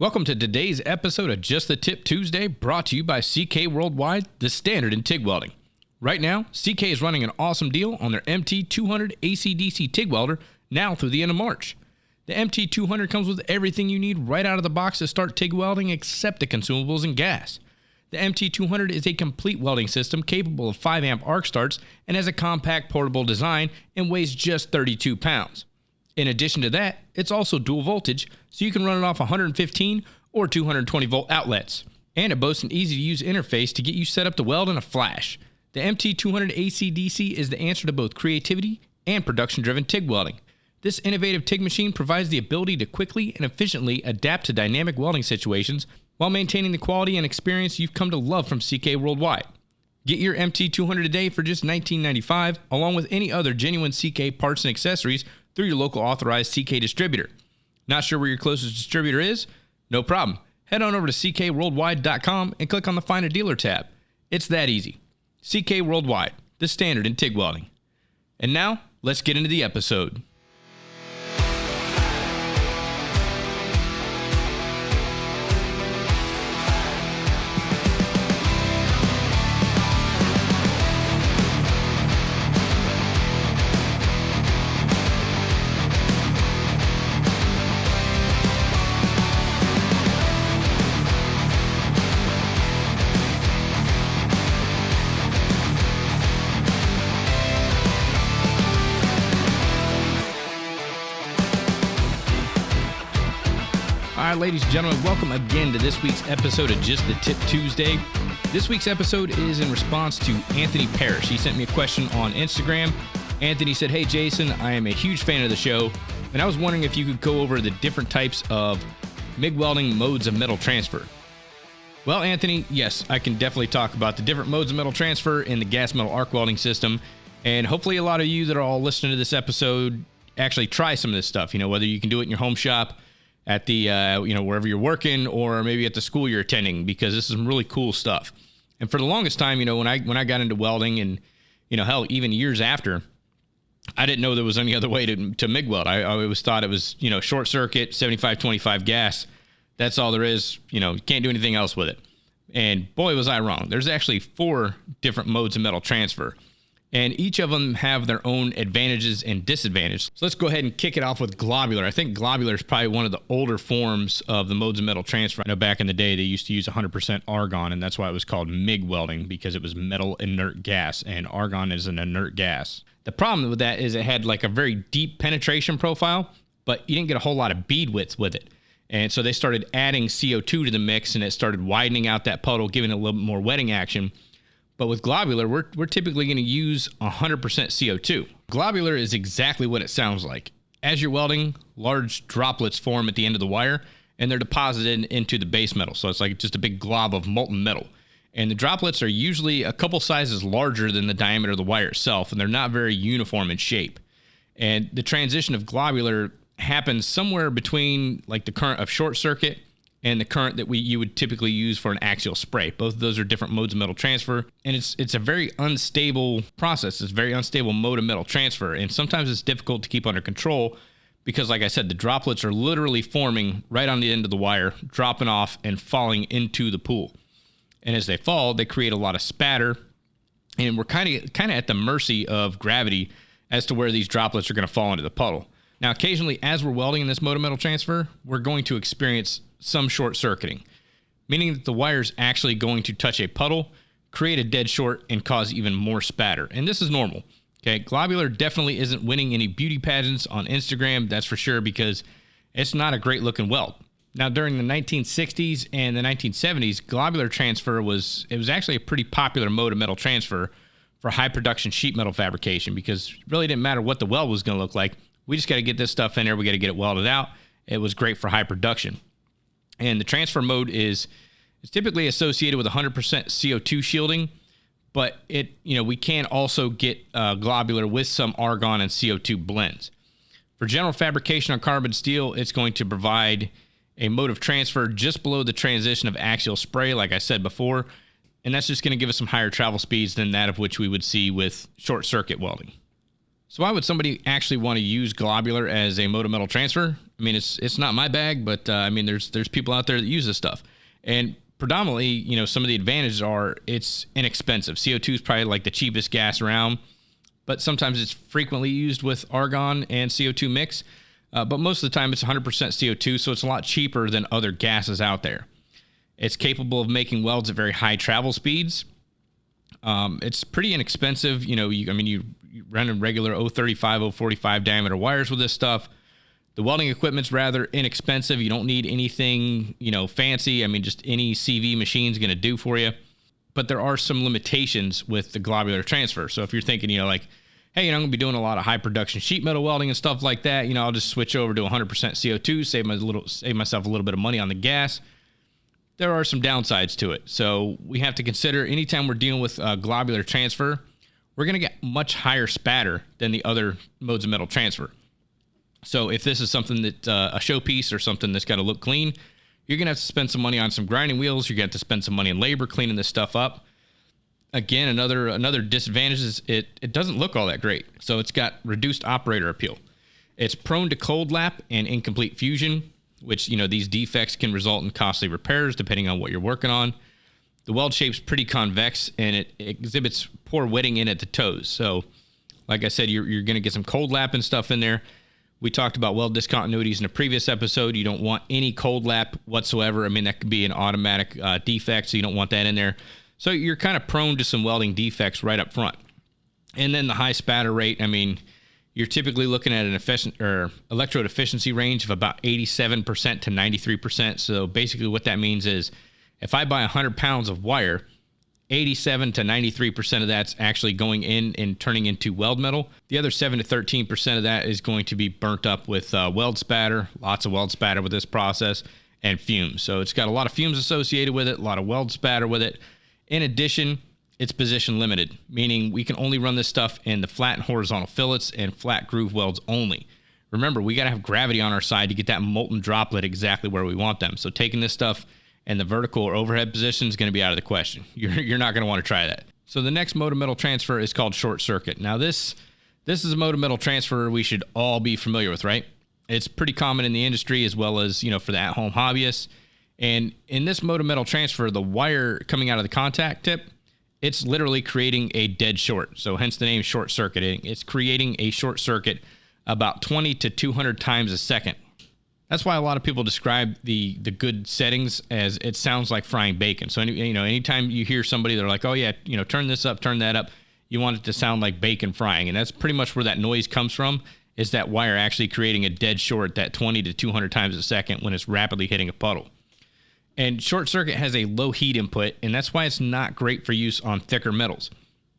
Welcome to today's episode of Just the Tip Tuesday, brought to you by CK Worldwide, the standard in TIG welding. Right now, CK is running an awesome deal on their MT200 AC/DC TIG welder now through the end of March. The MT200 comes with everything you need right out of the box to start TIG welding except the consumables and gas. The MT200 is a complete welding system capable of 5 amp arc starts and has a compact portable design and weighs just 32 pounds. In addition to that, it's also dual voltage, so you can run it off 115 or 220 volt outlets. And it boasts an easy to use interface to get you set up to weld in a flash. The MT200 AC/DC is the answer to both creativity and production driven TIG welding. This innovative TIG machine provides the ability to quickly and efficiently adapt to dynamic welding situations while maintaining the quality and experience you've come to love from CK Worldwide. Get your MT200 today for just $19.95, along with any other genuine CK parts and accessories through your local authorized CK distributor. Not sure where your closest distributor is? No problem. Head on over to ckworldwide.com and click on the Find a Dealer tab. It's that easy. CK Worldwide, the standard in TIG welding. And now, let's get into the episode. All right, ladies and gentlemen, welcome again to this week's episode of Just the Tip Tuesday. This week's episode is in response to Anthony Parrish. He sent me a question on Instagram. Anthony said, "Hey, Jason, I am a huge fan of the show, and I was wondering if you could go over the different types of MIG welding modes of metal transfer." Well, Anthony, yes, I can definitely talk about the different modes of metal transfer in the gas metal arc welding system, and hopefully a lot of you that are all listening to this episode actually try some of this stuff, whether you can do it in your home shop, at the, wherever you're working, or maybe at the school you're attending, because this is some really cool stuff. And for the longest time, when I got into welding and, hell, even years after, I didn't know there was any other way to MIG weld. I always thought it was, short circuit, 75-25 gas. That's all there is. You can't do anything else with it. And boy, was I wrong. There's actually 4 different modes of metal transfer, and each of them have their own advantages and disadvantages. So let's go ahead and kick it off with globular. I think globular is probably one of the older forms of the modes of metal transfer. I know back in the day, they used to use 100% argon, and that's why it was called MIG welding, because it was metal inert gas, and argon is an inert gas. The problem with that is it had like a very deep penetration profile, but you didn't get a whole lot of bead width with it. And so they started adding CO2 to the mix, and it started widening out that puddle, giving it a little bit more wetting action. But with globular, we're typically going to use 100% CO2. Globular is exactly what it sounds like. As you're welding, large droplets form at the end of the wire, and they're deposited into the base metal. So it's like just a big glob of molten metal. And the droplets are usually a couple sizes larger than the diameter of the wire itself, and they're not very uniform in shape. And the transition of globular happens somewhere between like the current of short circuit and the current that you would typically use for an axial spray. Both of those are different modes of metal transfer, and it's a very unstable process. It's a very unstable mode of metal transfer, and sometimes it's difficult to keep under control because, like I said, the droplets are literally forming right on the end of the wire, dropping off and falling into the pool. And as they fall, they create a lot of spatter, and we're kind of at the mercy of gravity as to where these droplets are going to fall into the puddle. Now, occasionally, as we're welding in this mode of metal transfer, we're going to experience some short circuiting, meaning that the wire's actually going to touch a puddle, create a dead short, and cause even more spatter. And this is normal. Okay, globular definitely isn't winning any beauty pageants on Instagram, that's for sure, because it's not a great looking weld. Now, during the 1960s and the 1970s, globular transfer was actually a pretty popular mode of metal transfer for high production sheet metal fabrication, because it really didn't matter what the weld was going to look like. We just got to get this stuff in there. We got to get it welded out. It was great for high production. And the transfer mode is typically associated with 100% CO2 shielding, but we can also get globular with some argon and CO2 blends. For general fabrication on carbon steel, it's going to provide a mode of transfer just below the transition of axial spray, like I said before, and that's just going to give us some higher travel speeds than that of which we would see with short circuit welding. So why would somebody actually want to use globular as a motor metal transfer? I mean, it's not my bag, but I mean, there's people out there that use this stuff. And predominantly, you know, some of the advantages are it's inexpensive. CO2 is probably like the cheapest gas around, but sometimes it's frequently used with argon and CO2 mix. But most of the time it's 100% CO2, so it's a lot cheaper than other gases out there. It's capable of making welds at very high travel speeds. It's pretty inexpensive. You know, you run in regular 035, 045 diameter wires with this stuff. The welding equipment's rather inexpensive. You don't need anything, you know, fancy. I mean, just any CV machine's going to do for you. But there are some limitations with the globular transfer. So if you're thinking, you know, like, hey, you know, I'm going to be doing a lot of high production sheet metal welding and stuff like that, you know, I'll just switch over to 100% CO2, save myself a little bit of money on the gas. There are some downsides to it. So we have to consider anytime we're dealing with globular transfer, we're going to get much higher spatter than the other modes of metal transfer. So if this is something that a showpiece or something that's got to look clean, you're going to have to spend some money on some grinding wheels. You're going to have to spend some money in labor cleaning this stuff up. Again, another disadvantage is it doesn't look all that great. So it's got reduced operator appeal. It's prone to cold lap and incomplete fusion, which, you know, these defects can result in costly repairs depending on what you're working on. The weld shape's pretty convex and it exhibits poor wetting in at the toes. So like I said, you're going to get some cold lap and stuff in there. We talked about weld discontinuities in a previous episode. You don't want any cold lap whatsoever. I mean, that could be an automatic defect, so you don't want that in there. So you're kind of prone to some welding defects right up front. And then the high spatter rate, I mean, you're typically looking at an electrode efficiency range of about 87% to 93%. So basically what that means is if I buy 100 pounds of wire, 87 to 93% of that's actually going in and turning into weld metal. The other 7 to 13% of that is going to be burnt up with weld spatter, lots of weld spatter with this process, and fumes. So it's got a lot of fumes associated with it, a lot of weld spatter with it. In addition, it's position limited, meaning we can only run this stuff in the flat and horizontal fillets and flat groove welds only. Remember, we got to have gravity on our side to get that molten droplet exactly where we want them. So taking this stuff and the vertical or overhead position is going to be out of the question. You're not going to want to try that. So the next mode of metal transfer is called short circuit. Now this is a mode of metal transfer we should all be familiar with, right? It's pretty common in the industry as well as, you know, for the at-home hobbyists. And in this mode of metal transfer, the wire coming out of the contact tip, it's literally creating a dead short. So hence the name short circuiting. It's creating a short circuit about 20 to 200 times a second. That's why a lot of people describe the good settings as it sounds like frying bacon. So, anytime you hear somebody, they're like, oh yeah, you know, turn this up, turn that up, you want it to sound like bacon frying. And that's pretty much where that noise comes from, is that wire actually creating a dead short, that 20 to 200 times a second when it's rapidly hitting a puddle. And short circuit has a low heat input, and that's why it's not great for use on thicker metals.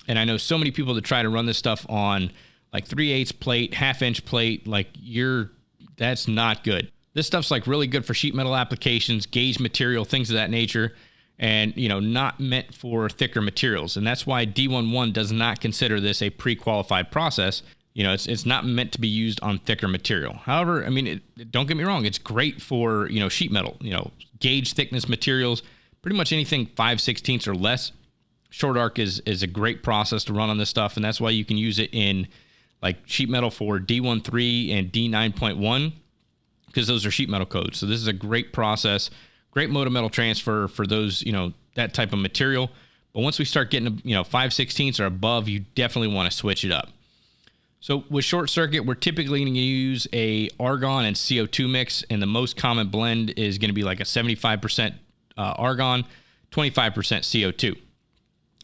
And I know so many people that try to run this stuff on like 3/8 plate, 1/2 inch plate, that's not good. This stuff's like really good for sheet metal applications, gauge material, things of that nature, and, you know, not meant for thicker materials. And that's why D11 does not consider this a pre-qualified process. You know, it's not meant to be used on thicker material. However, I mean, don't get me wrong, it's great for, you know, sheet metal, you know, gauge thickness materials, pretty much anything 5/16 or less. Short arc is a great process to run on this stuff, and that's why you can use it in like sheet metal for D13 and D9.1. because those are sheet metal codes. So this is a great process, great mode of metal transfer for those, you know, that type of material. But once we start getting, you know, 5/16 or above, you definitely want to switch it up. So with short circuit, we're typically going to use a argon and CO2 mix, and the most common blend is going to be like a 75% argon, 25% CO2.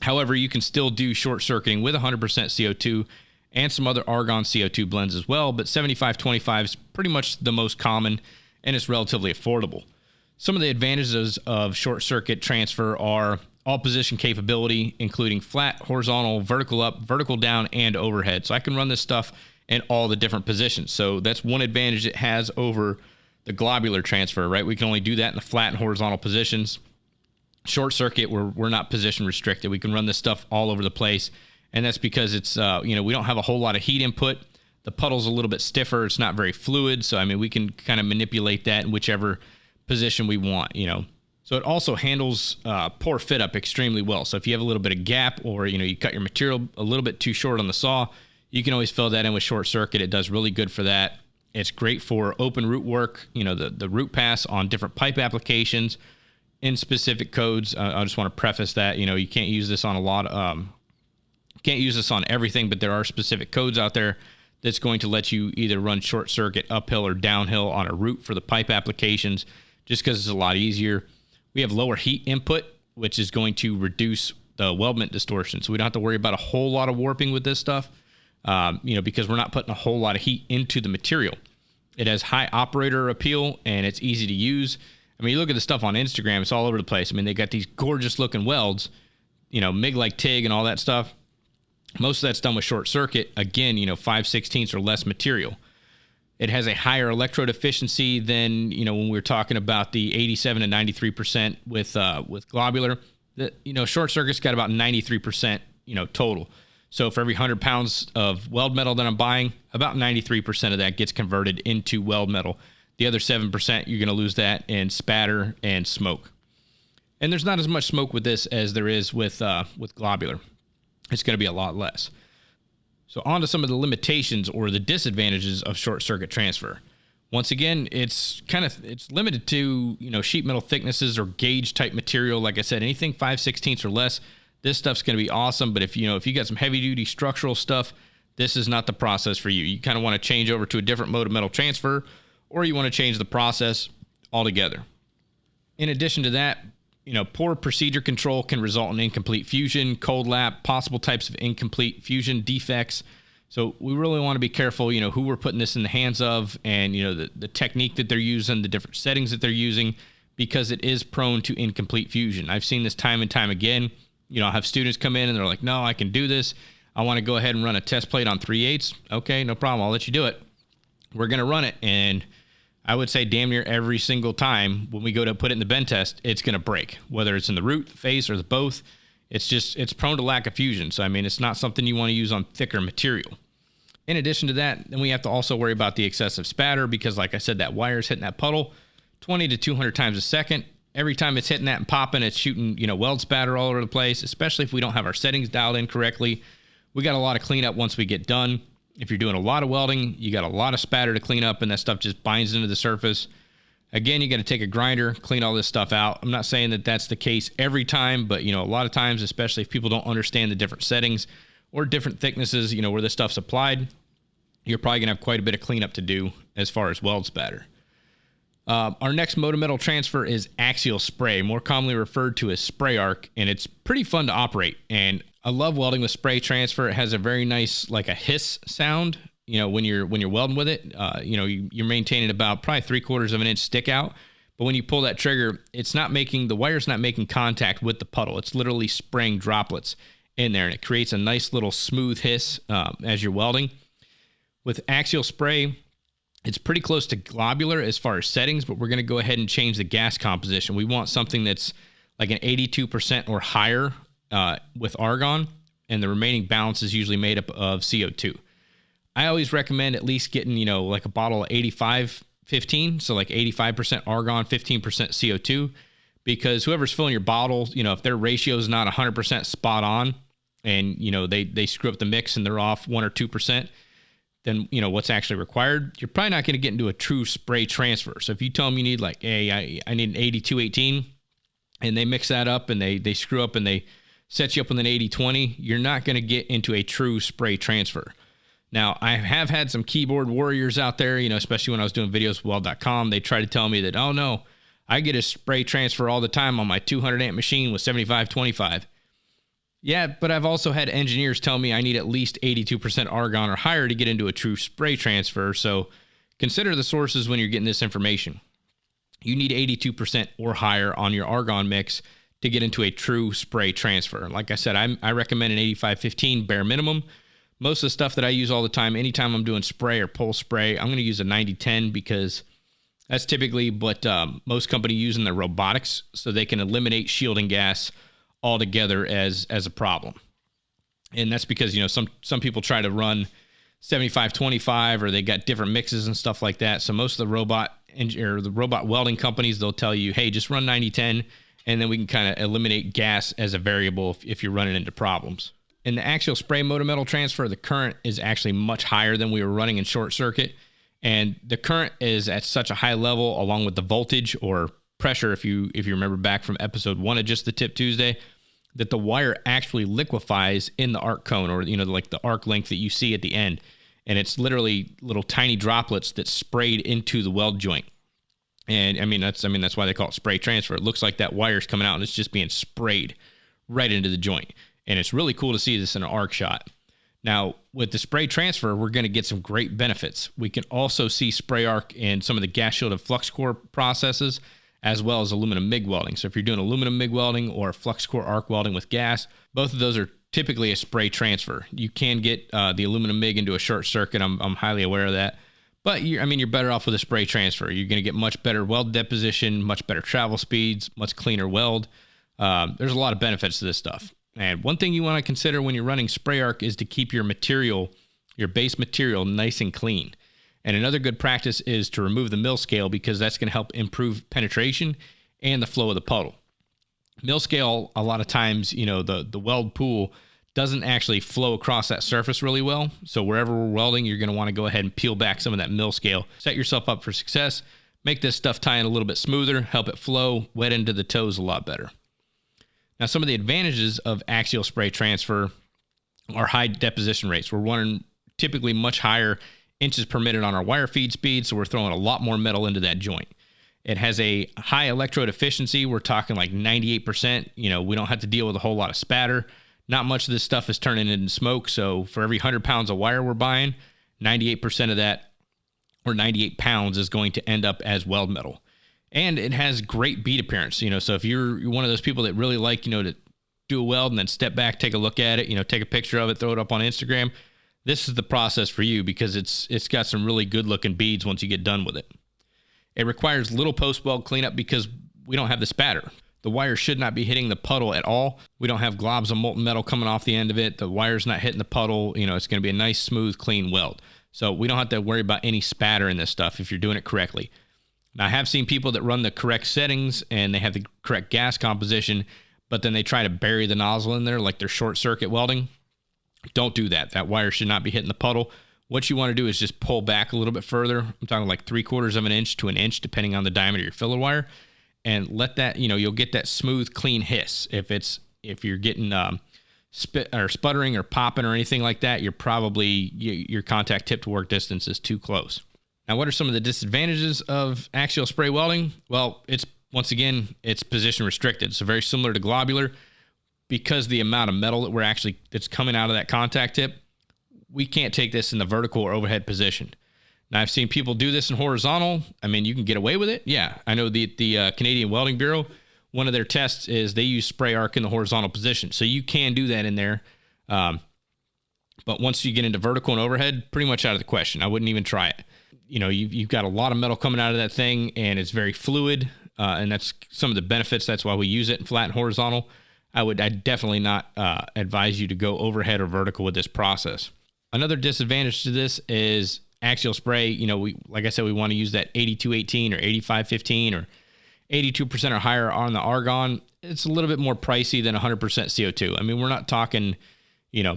However, you can still do short circuiting with 100% CO2 and some other argon CO2 blends as well, but 75-25 is pretty much the most common, and it's relatively affordable. Some of the advantages of short circuit transfer are all position capability, including flat, horizontal, vertical up, vertical down, and overhead. So I can run this stuff in all the different positions. So that's one advantage it has over the globular transfer, right? We can only do that in the flat and horizontal positions. Short circuit, we're not position restricted. We can run this stuff all over the place. And that's because it's, we don't have a whole lot of heat input. The puddle's a little bit stiffer. It's not very fluid. So, I mean, we can kind of manipulate that in whichever position we want, you know. So it also handles poor fit up extremely well. So if you have a little bit of gap, or, you know, you cut your material a little bit too short on the saw, you can always fill that in with short circuit. It does really good for that. It's great for open root work, the root pass on different pipe applications in specific codes. I just want to preface that, you can't use this on can't use this on everything, but there are specific codes out there that's going to let you either run short circuit uphill or downhill on a root for the pipe applications, just because it's a lot easier. We have lower heat input, which is going to reduce the weldment distortion. So we don't have to worry about a whole lot of warping with this stuff. Because we're not putting a whole lot of heat into the material. It has high operator appeal and it's easy to use. I mean, you look at the stuff on Instagram, it's all over the place. I mean, they got these gorgeous looking welds, MIG like TIG and all that stuff. Most of that's done with short circuit. Again, 5/16 or less material. It has a higher electrode efficiency than, when we were talking about the 87 and 93% with globular. Short circuit's got about 93%, total. So for every 100 pounds of weld metal that I'm buying, about 93% of that gets converted into weld metal. The other 7%, you're going to lose that in spatter and smoke. And there's not as much smoke with this as there is with globular. It's going to be a lot less. So on to some of the limitations or the disadvantages of short circuit transfer. Once again, it's limited to, sheet metal thicknesses or gauge type material. Like I said, anything 5/16 or less, this stuff's going to be awesome. But if you got some heavy duty structural stuff, this is not the process for you. You kind of want to change over to a different mode of metal transfer, or you want to change the process altogether. In addition to that, poor procedure control can result in incomplete fusion, cold lap, possible types of incomplete fusion defects. So we really want to be careful, who we're putting this in the hands of, and, the technique that they're using, the different settings that they're using, because it is prone to incomplete fusion. I've seen this time and time again. I'll have students come in and they're like, no, I can do this. I want to go ahead and run a test plate on 3/8. Okay, no problem. I'll let you do it. We're going to run it. And I would say damn near every single time when we go to put it in the bend test, it's going to break, whether it's in the root, the face, or the both. It's prone to lack of fusion. So, it's not something you want to use on thicker material. In addition to that, then we have to also worry about the excessive spatter because, like I said, that wire's hitting that puddle 20 to 200 times a second. Every time it's hitting that and popping, it's shooting, weld spatter all over the place, especially if we don't have our settings dialed in correctly. We got a lot of cleanup once we get done. If you're doing a lot of welding, you got a lot of spatter to clean up, and that stuff just binds into the surface. Again, you got to take a grinder, clean all this stuff out. I'm not saying that that's the case every time, but, a lot of times, especially if people don't understand the different settings or different thicknesses, where this stuff's applied, you're probably going to have quite a bit of cleanup to do as far as weld spatter. Our next mode of metal transfer is axial spray, more commonly referred to as spray arc, and it's pretty fun to operate. And I love welding with spray transfer. It has a very nice, like a hiss sound, when you're welding with it. You're maintaining about probably 3/4 of an inch stick out, but when you pull that trigger, the wire's not making contact with the puddle. It's literally spraying droplets in there, and it creates a nice little smooth hiss as you're welding. With axial spray, it's pretty close to globular as far as settings, but we're going to go ahead and change the gas composition. We want something that's like an 82% or higher with argon, and the remaining balance is usually made up of CO2. I always recommend at least getting, like a bottle of 85-15, so like 85% argon, 15% CO2, because whoever's filling your bottle, if their ratio is not 100% spot on, and, they screw up the mix and they're off 1 or 2%, then, what's actually required, you're probably not going to get into a true spray transfer. So if you tell them you need like, hey, I need an 82-18, and they mix that up and they screw up and they set you up with an 80-20, you're not going to get into a true spray transfer. Now, I have had some keyboard warriors out there, especially when I was doing videos with weld.com, they try to tell me that, oh no, I get a spray transfer all the time on my 200 amp machine with 75-25. Yeah, but I've also had engineers tell me I need at least 82% argon or higher to get into a true spray transfer. So consider the sources when you're getting this information. You need 82% or higher on your argon mix to get into a true spray transfer. Like I said, I recommend an 85-15 bare minimum. Most of the stuff that I use all the time, anytime I'm doing spray or pulse spray, I'm going to use a 90-10 because that's typically what most companies use in their robotics, so they can eliminate shielding gas altogether as a problem. And that's because, some people try to run 75-25 or they got different mixes and stuff like that. So most of the robot welding companies, they'll tell you, hey, just run 90-10, and then we can kind of eliminate gas as a variable if you're running into problems. In the axial spray motor metal transfer, the current is actually much higher than we were running in short circuit. And the current is at such a high level, along with the voltage or pressure, if you remember back from episode 1 of Just the Tip Tuesday, that the wire actually liquefies in the arc cone, or like the arc length that you see at the end. And it's literally little tiny droplets that sprayed into the weld joint. And that's why they call it spray transfer. It looks like that wire's coming out and it's just being sprayed right into the joint. And it's really cool to see this in an arc shot. Now, with the spray transfer, we're going to get some great benefits. We can also see spray arc in some of the gas shielded flux core processes, as well as aluminum MIG welding. So if you're doing aluminum MIG welding or flux core arc welding with gas, both of those are typically a spray transfer. You can get the aluminum MIG into a short circuit. I'm highly aware of that. But you're better off with a spray transfer. You're going to get much better weld deposition, much better travel speeds, much cleaner weld. There's a lot of benefits to this stuff. And one thing you want to consider when you're running spray arc is to keep your material, your base material, nice and clean. And another good practice is to remove the mill scale, because that's going to help improve penetration and the flow of the puddle. Mill scale, a lot of times, the weld pool doesn't actually flow across that surface really well. So wherever we're welding, you're going to want to go ahead and peel back some of that mill scale. Set yourself up for success. Make this stuff tie in a little bit smoother, help it flow, wet into the toes a lot better. Now, some of the advantages of axial spray transfer are high deposition rates. We're running typically much higher inches per minute on our wire feed speed, so we're throwing a lot more metal into that joint. It has a high electrode efficiency. We're talking like 98%. We don't have to deal with a whole lot of spatter. Not much of this stuff is turning into smoke, so for every 100 pounds of wire we're buying, 98% of that, or 98 pounds, is going to end up as weld metal. And it has great bead appearance, so if you're one of those people that really like, to do a weld and then step back, take a look at it, take a picture of it, throw it up on Instagram, this is the process for you, because it's got some really good looking beads once you get done with it. It requires little post-weld cleanup because we don't have the spatter. The wire should not be hitting the puddle at all. We don't have globs of molten metal coming off the end of it. The wire's not hitting the puddle. It's going to be a nice, smooth, clean weld. So we don't have to worry about any spatter in this stuff if you're doing it correctly. Now, I have seen people that run the correct settings and they have the correct gas composition, but then they try to bury the nozzle in there like they're short circuit welding. Don't do that. That wire should not be hitting the puddle. What you want to do is just pull back a little bit further. I'm talking like 3/4 of an inch to an inch, depending on the diameter of your filler wire, and let that, you'll get that smooth, clean hiss. If you're getting spit or sputtering or popping or anything like that, you're probably, your contact tip to work distance is too close. Now, what are some of the disadvantages of axial spray welding? Well, it's position restricted. So very similar to globular, because the amount of metal that's coming out of that contact tip, we can't take this in the vertical or overhead position. Now, I've seen people do this in horizontal. You can get away with it. Yeah, I know the Canadian Welding Bureau, one of their tests is they use spray arc in the horizontal position. So you can do that in there. But once you get into vertical and overhead, pretty much out of the question. I wouldn't even try it. You've got a lot of metal coming out of that thing, and it's very fluid. And that's some of the benefits. That's why we use it in flat and horizontal. I'd definitely not advise you to go overhead or vertical with this process. Another disadvantage to this is axial spray. Like I said, we want to use that 8218 or 8515 or 82% or higher on the argon. It's a little bit more pricey than 100% CO2. We're not talking,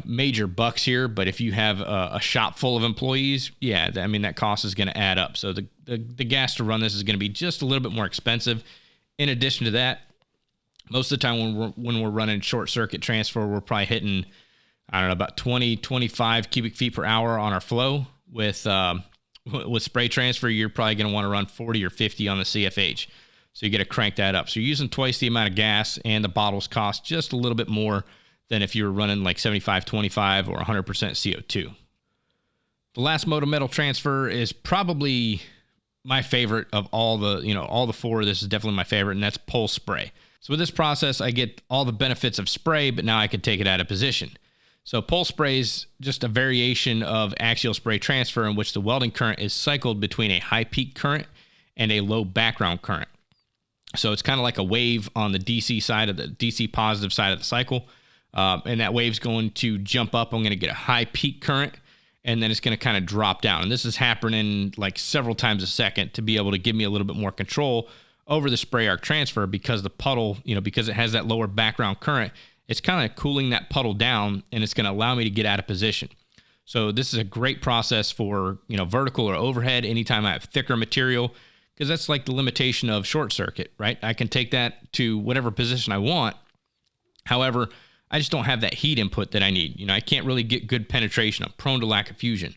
major bucks here, but if you have a shop full of employees, yeah, that cost is going to add up. So the gas to run this is going to be just a little bit more expensive. In addition to that, most of the time when we're running short circuit transfer, we're probably hitting, about 20, 25 cubic feet per hour on our flow. With spray transfer, you're probably going to want to run 40 or 50 on the CFH. So you got to crank that up. So you're using twice the amount of gas, and the bottles cost just a little bit more than if you were running like 75-25 or 100% CO2. The last mode of metal transfer is probably my favorite of all the four. This is definitely my favorite, and that's pulse spray. So with this process, I get all the benefits of spray, but now I can take it out of position. So pulse spray is just a variation of axial spray transfer in which the welding current is cycled between a high peak current and a low background current. So it's kind of like a wave on the DC positive side of the cycle. And that wave's going to jump up. I'm going to get a high peak current, and then it's going to kind of drop down. And this is happening like several times a second to be able to give me a little bit more control over the spray arc transfer, because the puddle, because it has that lower background current, it's kind of cooling that puddle down, and it's going to allow me to get out of position. So this is a great process for, vertical or overhead anytime I have thicker material, because that's like the limitation of short circuit, right? I can take that to whatever position I want. However, I just don't have that heat input that I need. I can't really get good penetration. I'm prone to lack of fusion.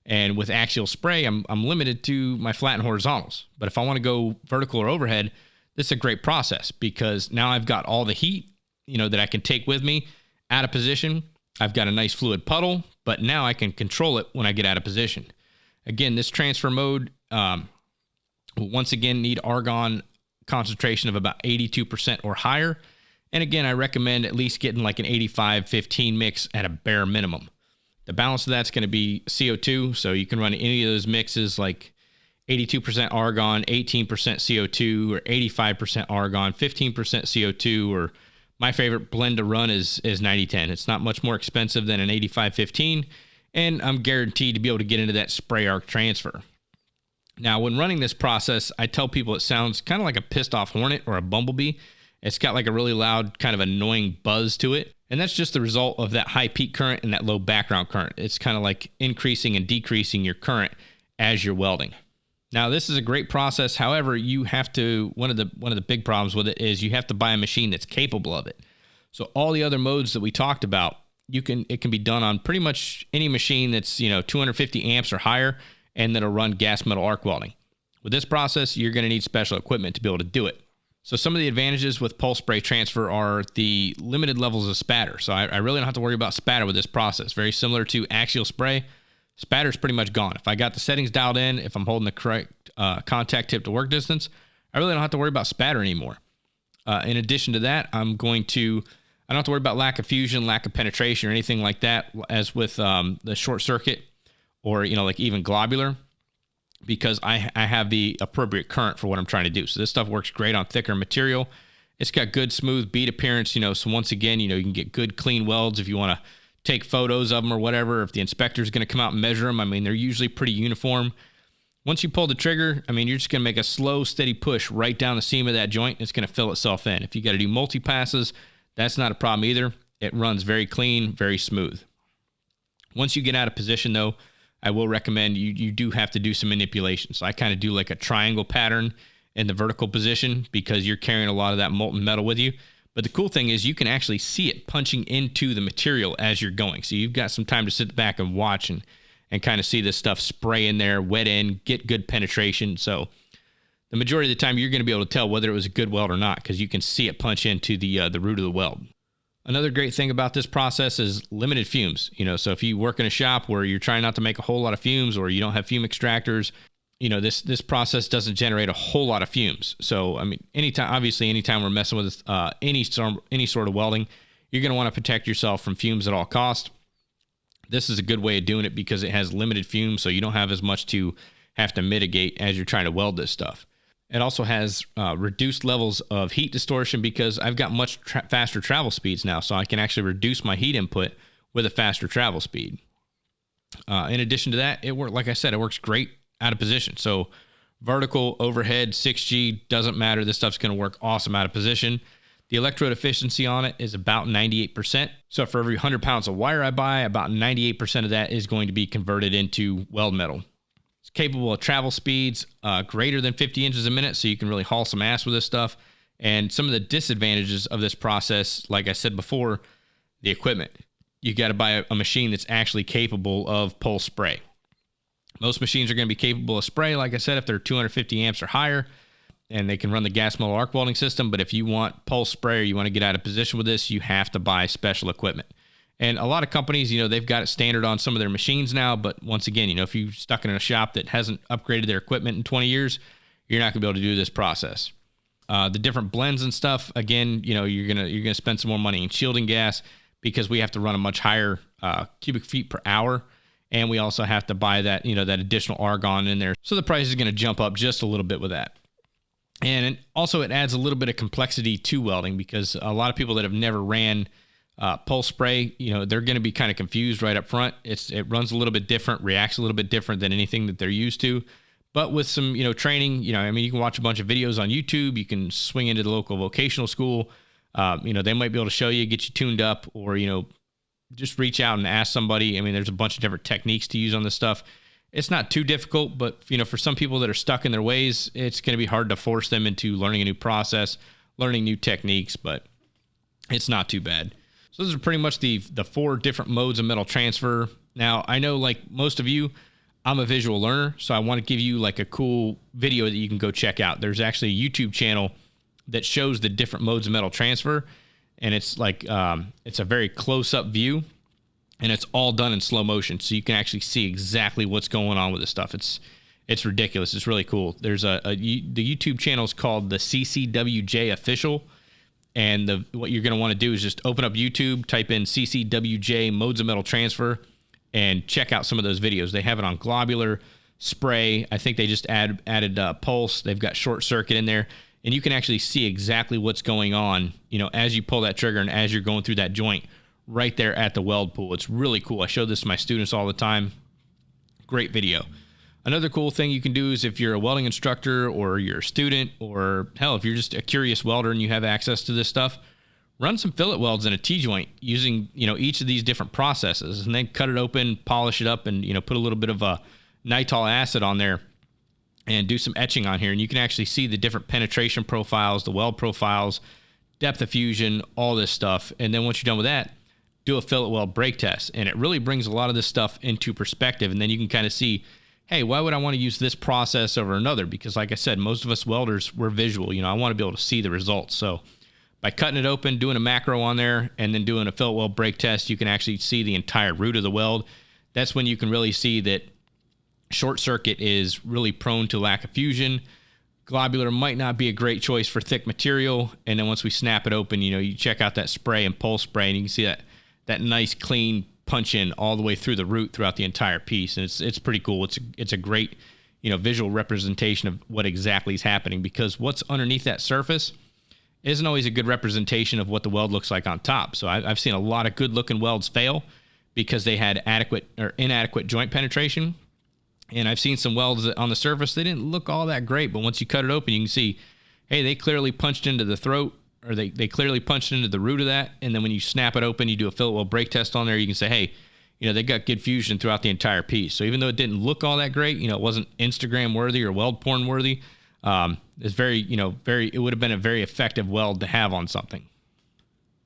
And with axial spray, I'm limited to my flat and horizontals. But if I want to go vertical or overhead, this is a great process, because now I've got all the heat, that I can take with me out of position. I've got a nice fluid puddle, but now I can control it when I get out of position. Again, this transfer mode will once again need argon concentration of about 82% or higher. And again, I recommend at least getting like an 85-15 mix at a bare minimum. The balance of that's going to be CO2. So you can run any of those mixes like 82% argon, 18% CO2, or 85% argon, 15% CO2, or my favorite blend to run is 90-10. It's not much more expensive than an 85-15, and I'm guaranteed to be able to get into that spray arc transfer. Now, when running this process, I tell people it sounds kind of like a pissed off hornet or a bumblebee. It's got like a really loud, kind of annoying buzz to it, and that's just the result of that high peak current and that low background current. It's kind of like increasing and decreasing your current as you're welding. Now, this is a great process. However, you have to, one of the big problems with it is you have to buy a machine that's capable of it. So all the other modes that we talked about, it can be done on pretty much any machine that's, 250 amps or higher, and that'll run gas metal arc welding. With this process, you're going to need special equipment to be able to do it. So some of the advantages with pulse spray transfer are the limited levels of spatter. So I really don't have to worry about spatter with this process. Very similar to axial spray. Spatter's pretty much gone. If I got the settings dialed in, if I'm holding the correct contact tip to work distance, I really don't have to worry about spatter anymore. In addition to that, I don't have to worry about lack of fusion, lack of penetration, or anything like that, as with the short circuit or, like even globular, because I have the appropriate current for what I'm trying to do. So this stuff works great on thicker material. It's got good, smooth bead appearance, so once again, you can get good, clean welds if you want to take photos of them or whatever. If the inspector's going to come out and measure them, they're usually pretty uniform. Once you pull the trigger, you're just going to make a slow, steady push right down the seam of that joint. It's going to fill itself in. If you got to do multi-passes, that's not a problem either. It runs very clean, very smooth. Once you get out of position, though, I will recommend you do have to do some manipulation. So I kind of do like a triangle pattern in the vertical position, because you're carrying a lot of that molten metal with you. But the cool thing is you can actually see it punching into the material as you're going. So you've got some time to sit back and watch and kind of see this stuff spray in there, wet in, get good penetration. So the majority of the time you're going to be able to tell whether it was a good weld or not, because you can see it punch into the root of the weld. Another great thing about this process is limited fumes. So if you work in a shop where you're trying not to make a whole lot of fumes, or you don't have fume extractors, this process doesn't generate a whole lot of fumes. So, anytime we're messing with any sort of welding, you're going to want to protect yourself from fumes at all costs. This is a good way of doing it because it has limited fumes, so you don't have as much to have to mitigate as you're trying to weld this stuff. It also has reduced levels of heat distortion, because I've got much faster travel speeds now, so I can actually reduce my heat input with a faster travel speed. In addition to that, it works great out of position. So vertical, overhead, 6G, doesn't matter. This stuff's going to work awesome out of position. The electrode efficiency on it is about 98%. So for every 100 pounds of wire I buy, about 98% of that is going to be converted into weld metal. It's capable of travel speeds greater than 50 inches a minute, so you can really haul some ass with this stuff. And some of the disadvantages of this process, like I said before, the equipment. You got to buy a machine that's actually capable of pulse spray. Most machines are going to be capable of spray, like I said, if they're 250 amps or higher, and they can run the gas metal arc welding system. But if you want pulse spray, or you want to get out of position with this, you have to buy special equipment. And a lot of companies, they've got it standard on some of their machines now. But once again, if you're stuck in a shop that hasn't upgraded their equipment in 20 years, you're not going to be able to do this process. The different blends and stuff, again, you're gonna spend some more money in shielding gas, because we have to run a much higher cubic feet per hour. And we also have to buy that, that additional argon in there. So the price is going to jump up just a little bit with that. And also it adds a little bit of complexity to welding, because a lot of people that have never ran pulse spray, they're going to be kind of confused right up front. It runs a little bit different, reacts a little bit different than anything that they're used to. But with some, training, you can watch a bunch of videos on YouTube. You can swing into the local vocational school. They might be able to show you, get you tuned up, or, just reach out and ask somebody. I mean, there's a bunch of different techniques to use on this stuff. It's not too difficult, but, for some people that are stuck in their ways, it's going to be hard to force them into learning a new process, learning new techniques, but it's not too bad. So those are pretty much the 4 different modes of metal transfer. Now, I know, like most of you, I'm a visual learner, so I want to give you like a cool video that you can go check out. There's actually a YouTube channel that shows the different modes of metal transfer, and it's like it's a very close-up view, and it's all done in slow motion, so you can actually see exactly what's going on with this stuff. It's ridiculous. It's really cool. There's the YouTube channel is called the CCWJ Official. And what you're going to want to do is just open up YouTube, type in CCWJ modes of metal transfer, and check out some of those videos. They have it on globular, spray. I think they just added pulse. They've got short circuit in there. And you can actually see exactly what's going on, as you pull that trigger and as you're going through that joint right there at the weld pool. It's really cool. I show this to my students all the time. Great video. Another cool thing you can do is if you're a welding instructor or you're a student, or hell, if you're just a curious welder and you have access to this stuff, run some fillet welds in a T-joint using, each of these different processes, and then cut it open, polish it up, and, put a little bit of a nitrile acid on there and do some etching on here. And you can actually see the different penetration profiles, the weld profiles, depth of fusion, all this stuff. And then once you're done with that, do a fillet weld break test. And it really brings a lot of this stuff into perspective. And then you can kind of see, hey, why would I want to use this process over another? Because like I said, most of us welders, we're visual. I want to be able to see the results. So by cutting it open, doing a macro on there, and then doing a fillet weld break test, you can actually see the entire root of the weld. That's when you can really see that short circuit is really prone to lack of fusion. Globular might not be a great choice for thick material. And then once we snap it open, you check out that spray and pulse spray, and you can see that nice, clean punch in all the way through the root throughout the entire piece. And it's pretty cool. It's a great, visual representation of what exactly is happening, because what's underneath that surface isn't always a good representation of what the weld looks like on top. So I've seen a lot of good looking welds fail because they had adequate or inadequate joint penetration. And I've seen some welds that on the surface, they didn't look all that great, but once you cut it open, you can see, hey, they clearly punched into the throat, or they clearly punched into the root of that. And then when you snap it open, you do a fillet weld break test on there, you can say, hey, they got good fusion throughout the entire piece. So even though it didn't look all that great, it wasn't Instagram worthy or weld porn worthy, it's very, it would have been a very effective weld to have on something.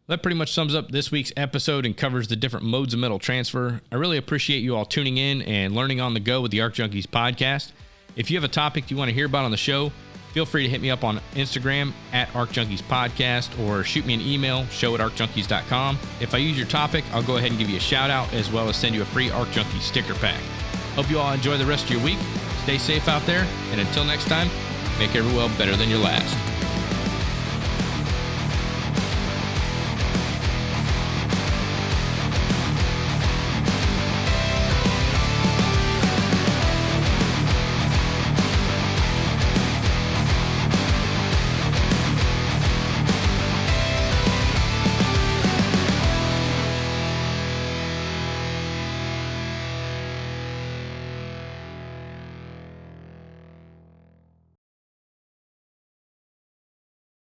That pretty much sums up this week's episode and covers the different modes of metal transfer. I really appreciate you all tuning in and learning on the go with the Arc Junkies podcast. If you have a topic you want to hear about on the show, feel free to hit me up on Instagram at Arc Junkies Podcast, or shoot me an email, show@arcjunkies.com. If I use your topic, I'll go ahead and give you a shout out, as well as send you a free Arc Junkies sticker pack. Hope you all enjoy the rest of your week. Stay safe out there, and until next time, make every weld better than your last.